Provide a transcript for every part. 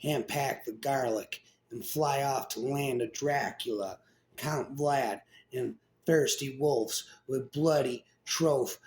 hand-pack the garlic, and fly off to land of Dracula, Count Vlad, and thirsty wolves with bloody troph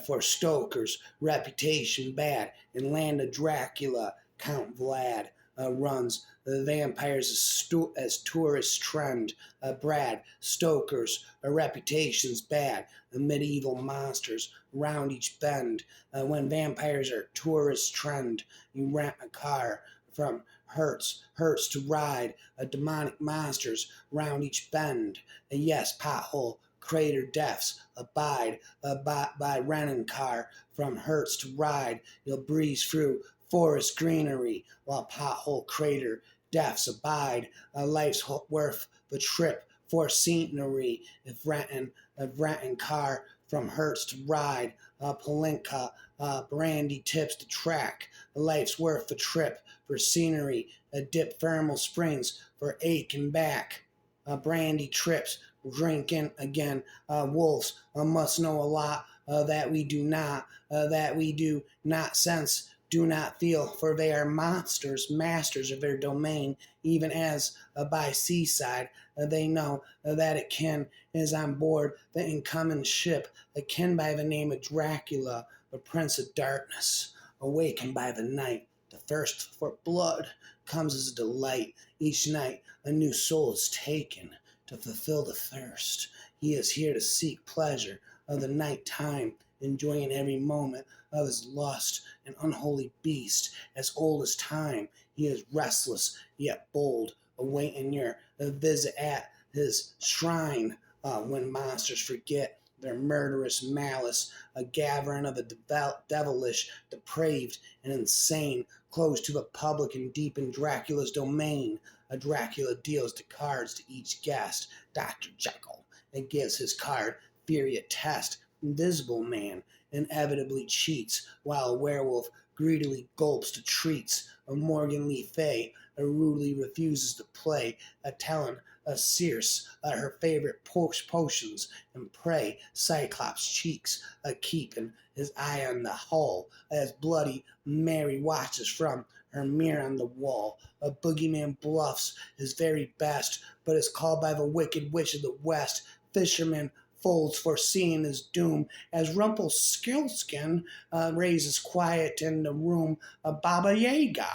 for Stoker's reputation bad. In land of Dracula, Count Vlad runs the vampires as tourists trend. Brad Stoker's reputation's bad. The medieval monsters round each bend. When vampires are tourist trend, you rent a car from Hertz to ride. Demonic monsters round each bend. Yes, pothole crater deaths abide by renting car from Hertz to ride. You'll breeze through forest greenery while pothole crater deaths abide. Life's worth the trip for scenery if renting car from Hertz to ride. Palinka brandy tips the track. Life's worth the trip for scenery. Dip thermal springs for ache and back. Brandy trips drinking again. Wolves must know a lot that we do not sense, do not feel, for they are monsters, masters of their domain, even as by seaside they know that it is on board the incoming ship, akin by the name of Dracula, the prince of darkness, awakened by the night. The thirst for blood comes as a delight. Each night a new soul is taken to fulfill the thirst. He is here to seek pleasure of the night time, enjoying every moment of his lust, an unholy beast as old as time. He is restless yet bold, awaiting your visit at his shrine. When monsters forget their murderous malice, a gathering of the devilish, depraved, and insane, close to the public and deep in Dracula's domain. A Dracula deals the cards to each guest, Dr. Jekyll, and gives his card Fury a test. Invisible Man inevitably cheats, while a werewolf greedily gulps the treats. A Morgan Le Fay rudely refuses to play, telling a Circe her favorite potions and pray. Cyclops cheeks, keeping his eye on the hall, as Bloody Mary watches from her mirror on the wall. A boogeyman bluffs his very best, but is called by the wicked witch of the west. Fisherman folds foreseeing his doom, as Rumpelstiltskin raises quiet in the room. Baba Yaga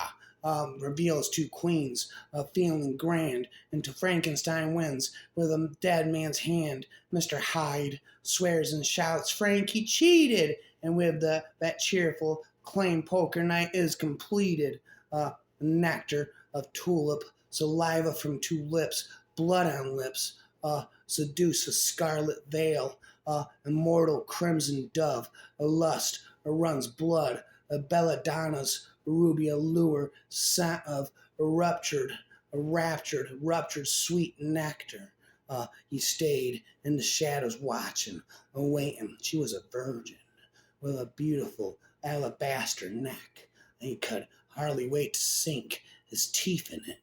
reveals two queens, feeling grand, into Frankenstein wins with a dead man's hand. Mr. Hyde swears and shouts, Frankie cheated, and with that cheerful claim, poker night is completed. Nectar of tulip, saliva from two lips, blood on lips, seduce a scarlet veil, immortal crimson dove, a lust, runs blood, a belladonna's ruby allure, scent of ruptured sweet nectar. He stayed in the shadows watching, awaiting. She was a virgin with a beautiful alabaster neck. He could hardly wait to sink his teeth in it.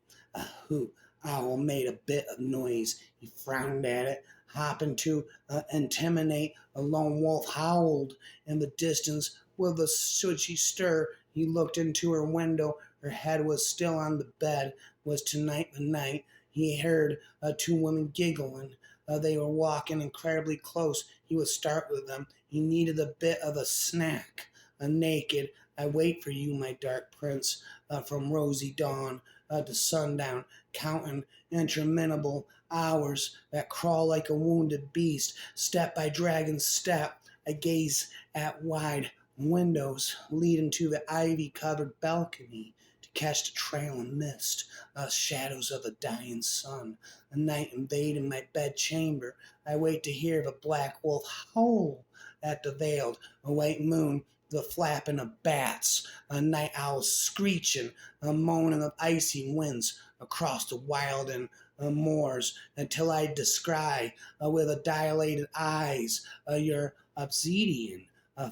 Who Owl made a bit of noise. He frowned at it, hopping to intimidate. A lone wolf howled in the distance with a switchy stir. He looked into her window. Her head was still on the bed. Was tonight the night? He heard two women giggling. They were walking incredibly close. He would start with them. He needed a bit of a snack. Naked, I wait for you, my dark prince, from rosy dawn to sundown, counting interminable hours that crawl like a wounded beast, step by dragon step. I gaze at wide windows leading to the ivy-covered balcony to catch the trailing mist, shadows of a dying sun. A night invading my bedchamber. I wait to hear the black wolf howl at the veiled, a white moon, the flapping of bats, a night owl screeching, a moaning of icy winds across the wild and moors, until I descry with a dilated eyes your obsidian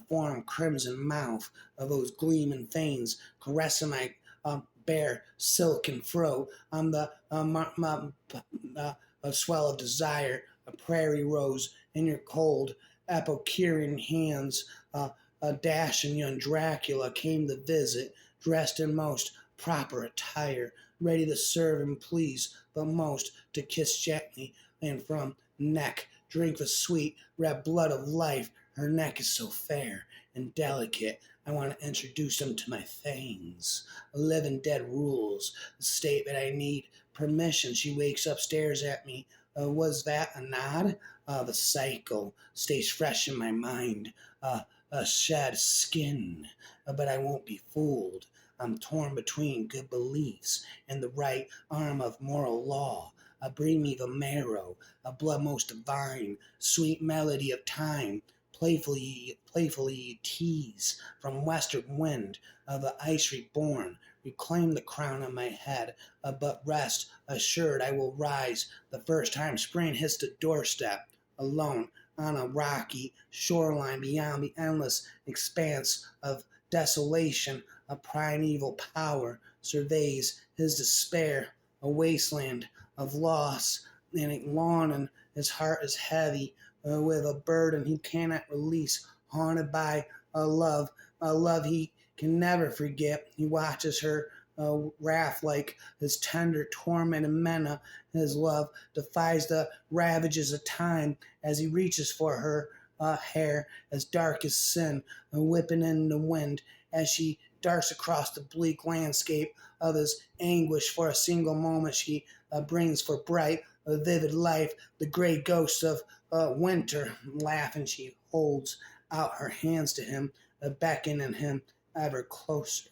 form, crimson mouth, those gleaming veins caressing my bare silken throat. On the swell of desire, a prairie rose in your cold Epicurean hands. A dashing young Dracula came to visit, dressed in most proper attire, ready to serve and please, but most to kiss gently, and from neck drink the sweet red blood of life. Her neck is so fair and delicate. I want to introduce him to my things. Living dead rules. The statement I need permission. She wakes up, stares at me. Was that a nod? The cycle stays fresh in my mind. A shed skin, but I won't be fooled. I'm torn between good beliefs and the right arm of moral law. Bring me the marrow, a blood most divine, sweet melody of time, playfully you tease from western wind of the ice reborn. Reclaim the crown on my head, but rest assured I will rise the first time spring hits the doorstep, alone on a rocky shoreline beyond the endless expanse of desolation. A primeval power surveys his despair, a wasteland of loss and a lawn, and his heart is heavy with a burden he cannot release, haunted by a love he can never forget. He watches her wrath like his tender torment and mena. His love defies the ravages of time as he reaches for her hair as dark as sin, whipping in the wind as she darts across the bleak landscape of his anguish. For a single moment she brings for bright, vivid life the gray ghosts of winter. Laughing, she holds out her hands to him, beckoning him ever closer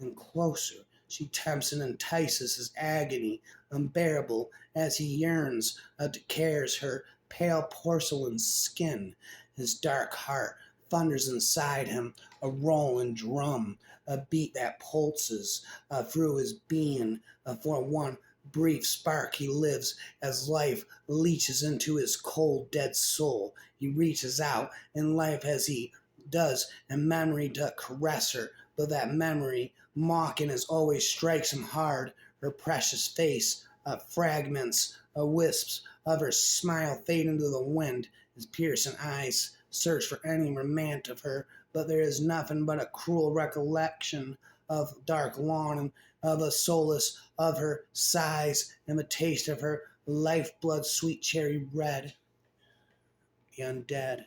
and closer. She tempts and entices his agony, unbearable as he yearns to caress her pale porcelain skin. His dark heart thunders inside him, a rolling drum, a beat that pulses through his being. For one brief spark he lives as life leaches into his cold, dead soul. He reaches out in life as he does in memory to caress her, but that memory, mocking as always, strikes him hard. Her precious face, fragments, wisps of her smile fade into the wind. His piercing eyes search for any remand of her, but there is nothing but a cruel recollection of dark lawn and of a solace of her sighs and the taste of her lifeblood sweet cherry red. The undead.